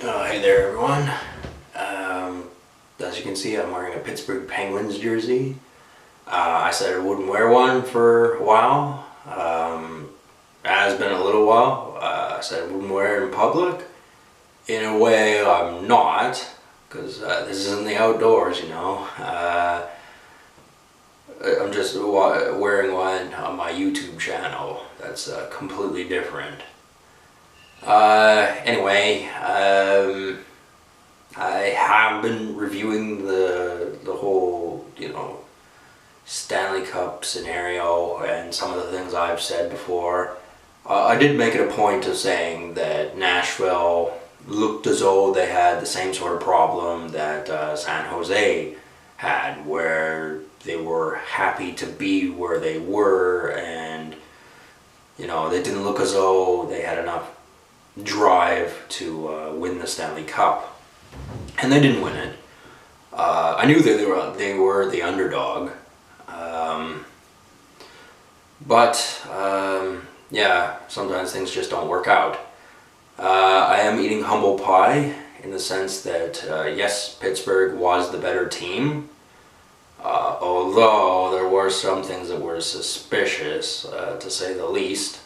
Hey there, everyone. As you can see, I'm wearing a Pittsburgh Penguins jersey. I said I wouldn't wear one for a while. It has been a little while. I said I wouldn't wear it in public. In a way, I'm not, because this is in the outdoors, you know. I'm just wearing one on my YouTube channel. That's completely different. Anyway, I have been reviewing the whole, Stanley Cup scenario and some of the things I've said before. I did make it a point of saying that Nashville looked as though they had the same sort of problem that San Jose had, where they were happy to be where they were, and they didn't look as though they had enough drive to win the Stanley Cup, and they didn't win it. I knew that they were the underdog, but yeah, sometimes things just don't work out. I am eating humble pie in the sense that yes, Pittsburgh was the better team, although there were some things that were suspicious, to say the least.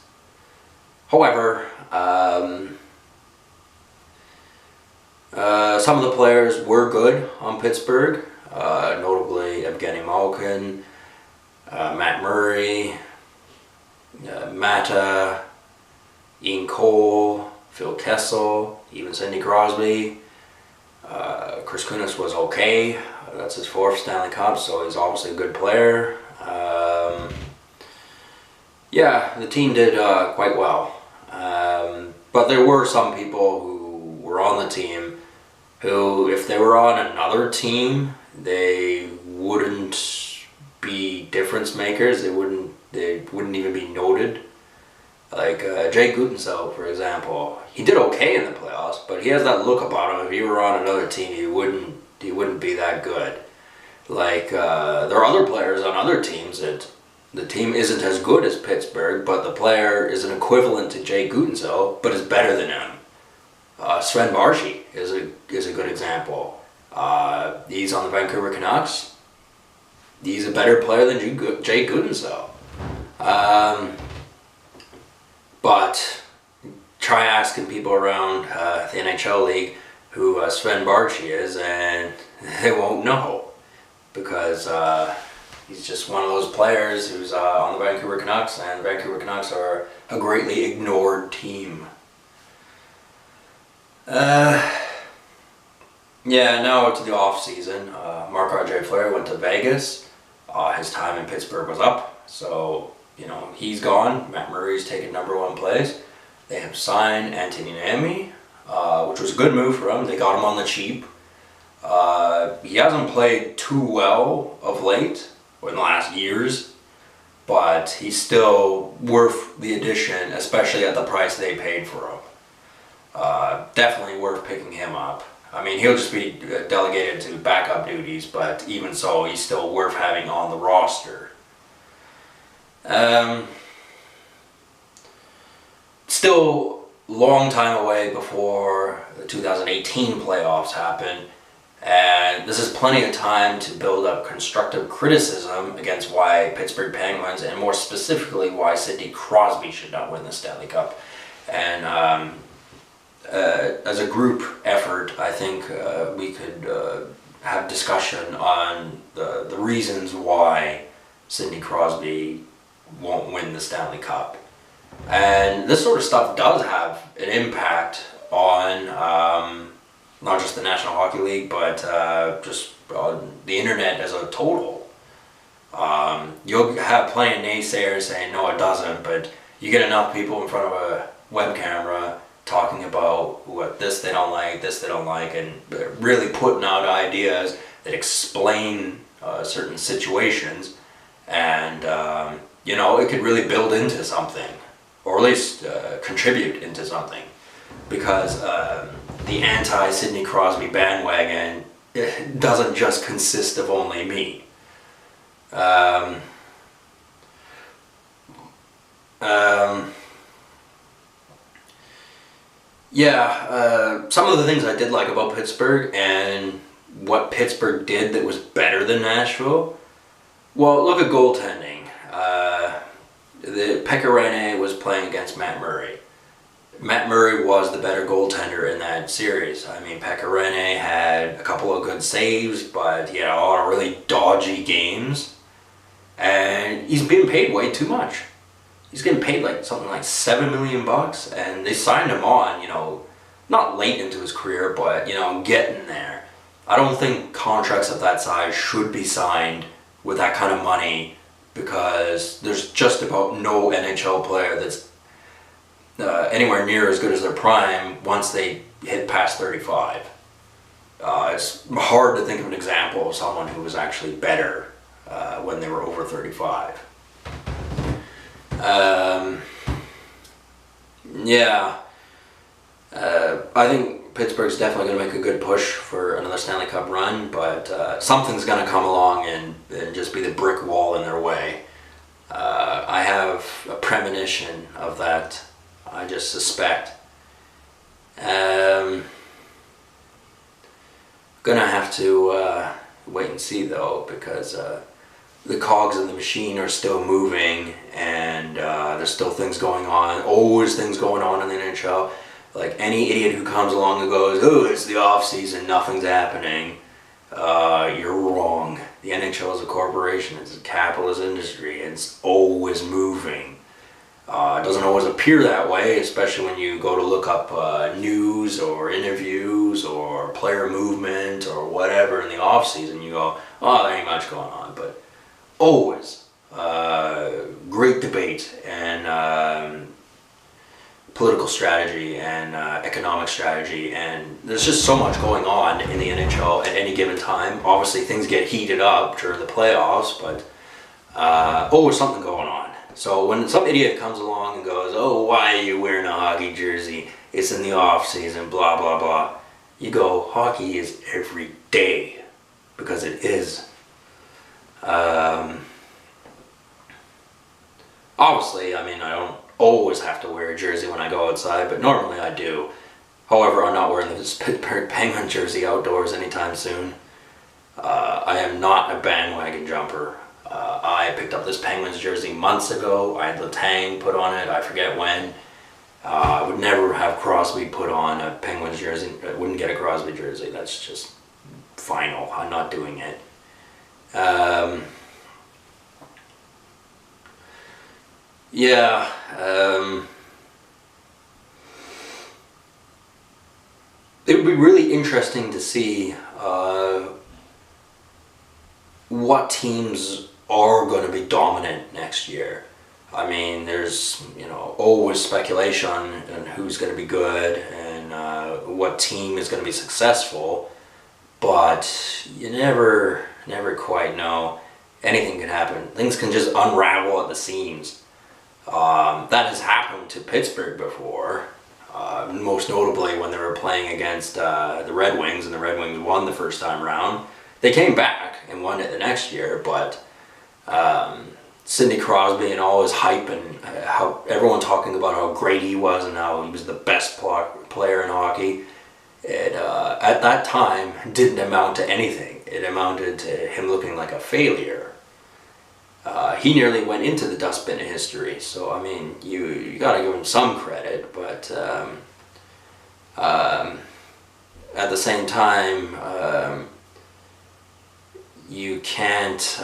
However, some of the players were good on Pittsburgh, notably Evgeny Malkin, Matt Murray, Mata, Ian Cole, Phil Kessel, even Sidney Crosby. Chris Kunitz was okay. That's his fourth Stanley Cup, so he's obviously a good player. Yeah, the team did quite well. But there were some people who were on the team who, if they were on another team, they wouldn't be difference makers. They wouldn't even be noted. Like Jay Gutensel, for example, he did okay in the playoffs, but he has that look about him. If he were on another team, he wouldn't be that good. Like there are other players on other teams that the team isn't as good as Pittsburgh, but the player is an equivalent to Jay Gutensel, but is better than him. Sven Baertschi is a good example. He's on the Vancouver Canucks. He's a better player than Jay Gutensel. But try asking people around the NHL league who Sven Baertschi is, and they won't know, because he's just one of those players who's on the Vancouver Canucks, and the Vancouver Canucks are a greatly ignored team. Yeah, now to the off season. Marc-Andre Fleury went to Vegas. His time in Pittsburgh was up, so he's gone. Matt Murray's taken #1 place. They have signed Anthony Niemi, which was a good move for him. They got him on the cheap. He hasn't played too well of late, or in the last years, but he's still worth the addition, especially at the price they paid for him. Definitely worth picking him up. I mean, he'll just be delegated to backup duties, but even so, he's still worth having on the roster. Still long time away before the 2018 playoffs happen, and this is plenty of time to build up constructive criticism against why Pittsburgh Penguins, and more specifically why Sidney Crosby, should not win the Stanley Cup. And as a group effort, I think we could have discussion on the reasons why Sidney Crosby won't win the Stanley Cup. And this sort of stuff does have an impact on not just the National Hockey League, but just on the internet as a total. You'll have plenty of naysayers saying, no, it doesn't, but you get enough people in front of a web camera talking about what this they don't like, and really putting out ideas that explain certain situations, and it could really build into something, or at least contribute into something, because the anti-Sidney Crosby bandwagon doesn't just consist of only me. Yeah, some of the things I did like about Pittsburgh and what Pittsburgh did that was better than Nashville. Well, look at goaltending. The Pecorine was playing against Matt Murray. Matt Murray was the better goaltender in that series. I mean, Pecorine had a couple of good saves, but he had a lot of really dodgy games. And he's being paid way too much. He's getting paid like something like $7 million, and they signed him on, not late into his career, but, getting there. I don't think contracts of that size should be signed with that kind of money, because there's just about no NHL player that's anywhere near as good as their prime once they hit past 35. It's hard to think of an example of someone who was actually better when they were over 35. I think Pittsburgh's definitely going to make a good push for another Stanley Cup run, but something's going to come along and just be the brick wall in their way. I have a premonition of that. I just suspect. Gonna have to wait and see though, because the cogs in the machine are still moving, and there's still things going on. Always things going on in the NHL. Like any idiot who comes along and goes, "Oh, it's the off season, nothing's happening." You're wrong. The NHL is a corporation. It's a capitalist industry. It's always moving. It doesn't always appear that way, especially when you go to look up news or interviews or player movement or whatever in the off season. You go, "Oh, there ain't much going on," but always great debate and political strategy and economic strategy, and there's just so much going on in the NHL at any given time. Obviously things get heated up during the playoffs, but always something going on. So when some idiot comes along and goes, "Oh, why are you wearing a hockey jersey? It's in the off season, blah blah blah," you go, hockey is every day, because it is. Obviously, I mean, I don't always have to wear a jersey when I go outside, but normally I do. However, I'm not wearing this Pittsburgh Penguin jersey outdoors anytime soon. I am not a bandwagon jumper. I picked up this Penguins jersey months ago. I had Letang put on it, I forget when. I would never have Crosby put on a Penguins jersey. I wouldn't get a Crosby jersey. That's just final. I'm not doing it. It would be really interesting to see what teams are going to be dominant next year. I mean, there's always speculation on who's going to be good and what team is going to be successful, but you never quite know. Anything can happen. Things can just unravel at the seams. That has happened to Pittsburgh before, most notably when they were playing against the Red Wings, and the Red Wings won the first time around. They came back and won it the next year, but Sidney Crosby and all his hype and how everyone talking about how great he was and how he was the best player in hockey, it at that time didn't amount to anything. It amounted to him looking like a failure. He nearly went into the dustbin of history, so I mean, you got to give him some credit, but at the same time, you can't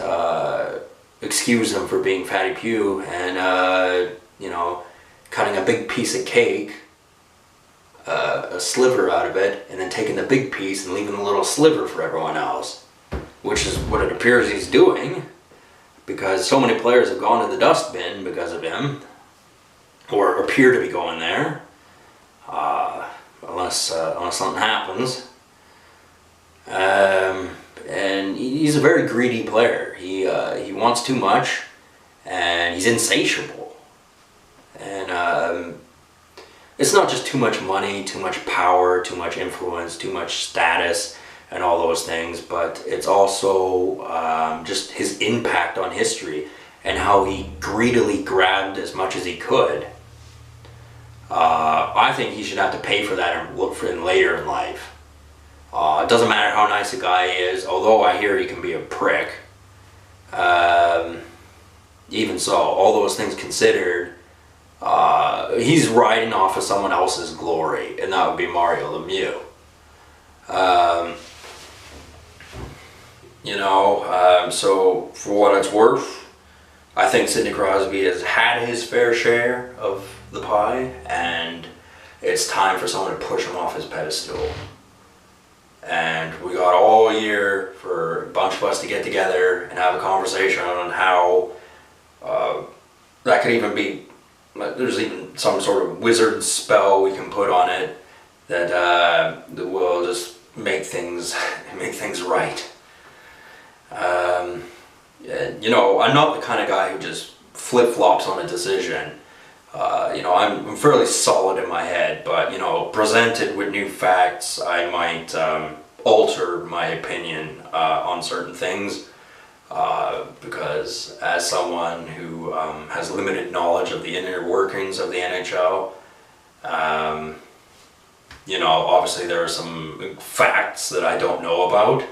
excuse him for being Fatty Pugh and cutting a big piece of cake, a sliver out of it, and then taking the big piece and leaving a little sliver for everyone else, which is what it appears he's doing. Because so many players have gone to the dustbin because of him, or appear to be going there, unless something happens. And he's a very greedy player. He wants too much, and he's insatiable. And it's not just too much money, too much power, too much influence, too much status, and all those things, but it's also just his impact on history and how he greedily grabbed as much as he could. I think he should have to pay for that and look for it later in life. It doesn't matter how nice a guy is, although I hear he can be a prick. Even so, all those things considered, he's riding off of someone else's glory, and that would be Mario Lemieux. So for what it's worth, I think Sidney Crosby has had his fair share of the pie, and it's time for someone to push him off his pedestal. And we got all year for a bunch of us to get together and have a conversation on how that could even be, there's even some sort of wizard spell we can put on it that will just make things right. I'm not the kind of guy who just flip-flops on a decision. I'm fairly solid in my head, but, presented with new facts, I might alter my opinion on certain things, because as someone who has limited knowledge of the inner workings of the NHL, obviously there are some facts that I don't know about.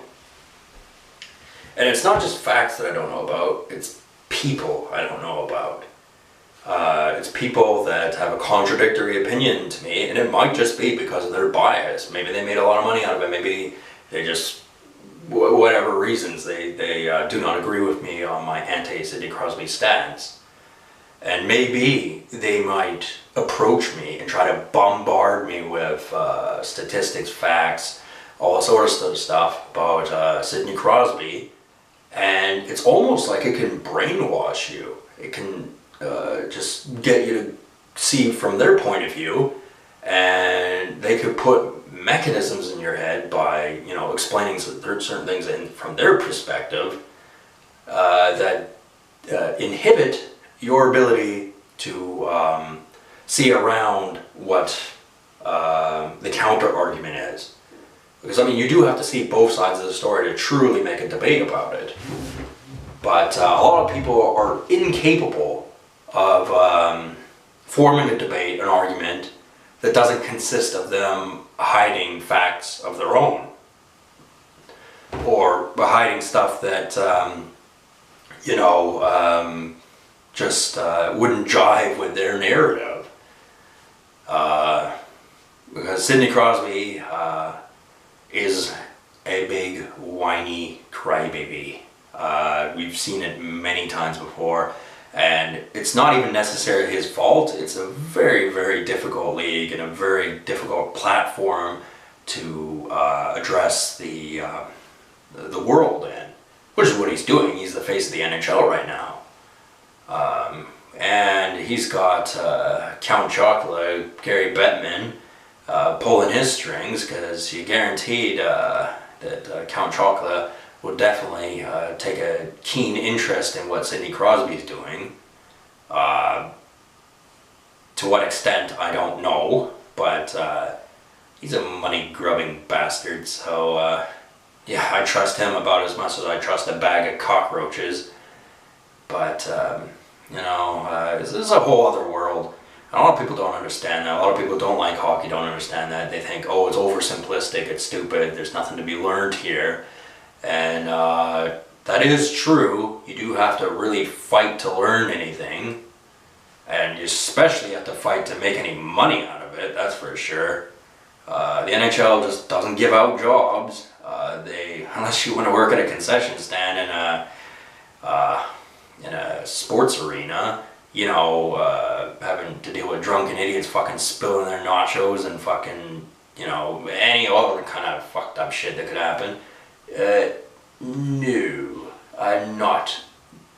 And it's not just facts that I don't know about, it's people I don't know about. It's people that have a contradictory opinion to me, and it might just be because of their bias. Maybe they made a lot of money out of it, maybe they just, whatever reasons, they do not agree with me on my anti-Sidney Crosby stance. And maybe they might approach me and try to bombard me with statistics, facts, all that sort of stuff about Sidney Crosby. And it's almost like it can brainwash you. It can just get you to see from their point of view, and they could put mechanisms in your head by, explaining certain things from their perspective that inhibit your ability to see around what the counter argument is. Because, you do have to see both sides of the story to truly make a debate about it. But a lot of people are incapable of forming a debate, an argument, that doesn't consist of them hiding facts of their own. Or hiding stuff that, just wouldn't jive with their narrative. Because Sidney Crosby is a big whiny crybaby. We've seen it many times before, and it's not even necessarily his fault. It's a very, very difficult league and a very difficult platform to address the world in, which is what he's doing. He's the face of the NHL right now. And he's got Count Chocula, Gary Bettman, pulling his strings, because you guaranteed that Count Chocula will definitely take a keen interest in what Sidney Crosby's doing. To what extent, I don't know, but he's a money-grubbing bastard, so I trust him about as much as I trust a bag of cockroaches. But, this is a whole other world. A lot of people don't understand that. A lot of people who don't like hockey don't understand that. They think, oh, it's oversimplistic, it's stupid, there's nothing to be learned here. And that is true. You do have to really fight to learn anything. And you especially have to fight to make any money out of it, that's for sure. The NHL just doesn't give out jobs. Unless you want to work at a concession stand in a sports arena, having to deal with drunken idiots fucking spilling their nachos and fucking, any other kind of fucked up shit that could happen. No, I'm not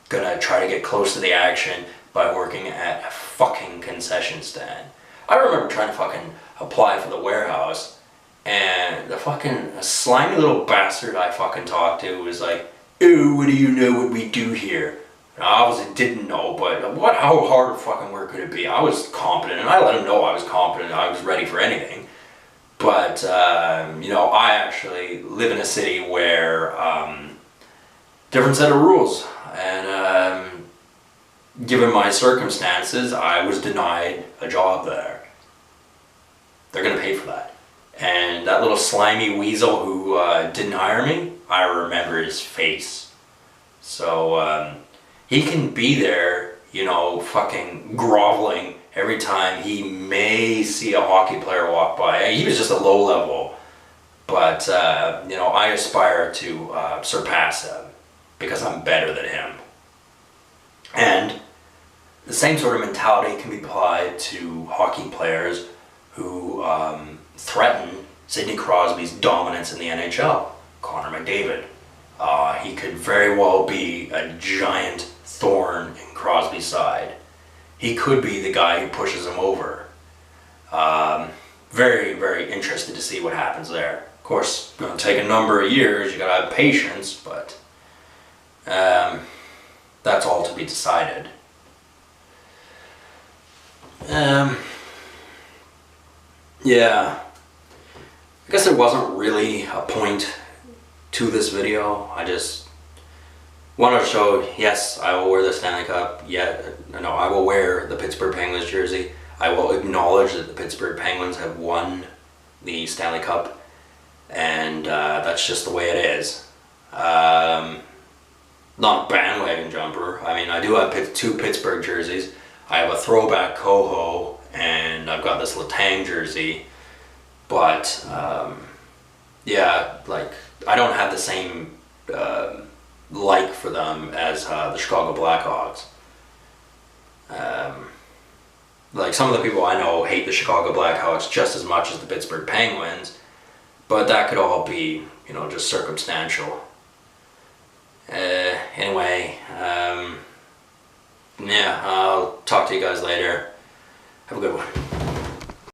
gonna try to get close to the action by working at a fucking concession stand. I remember trying to fucking apply for the warehouse, and the fucking slimy little bastard I fucking talked to was like, "Ooh, what do you know what we do here?" And I obviously didn't know, but how hard fucking work could it be? I was competent, and I let him know I was competent, I was ready for anything. But, I actually live in a city where, different set of rules, and given my circumstances, I was denied a job there. they're going to pay for that. And that little slimy weasel who didn't hire me, I remember his face. So he can be there, you know, fucking groveling every time he may see a hockey player walk by. He was just a low level, but you know, I aspire to surpass him because I'm better than him. And the same sort of mentality can be applied to hockey players who threaten Sidney Crosby's dominance in the NHL. Connor McDavid. He could very well be a giant thorn in Crosby's side. He could be the guy who pushes him over. Very, very interested to see what happens there. Of course, it's going to take a number of years. You got to have patience, but that's all to be decided. Yeah, I guess there wasn't really a point to this video. I just wanted to show, yes, I will wear the Stanley Cup. Yeah, no, I will wear the Pittsburgh Penguins jersey. I will acknowledge that the Pittsburgh Penguins have won the Stanley Cup, and that's just the way it is. Not a bandwagon jumper. I mean, I do have two Pittsburgh jerseys. I have a throwback Coho, and I've got this Letang jersey, but yeah, like, I don't have the same like for them as the Chicago Blackhawks. Like, some of the people I know hate the Chicago Blackhawks just as much as the Pittsburgh Penguins, but that could all be, you know, just circumstantial. Anyway, yeah, I'll talk to you guys later. Have a good one.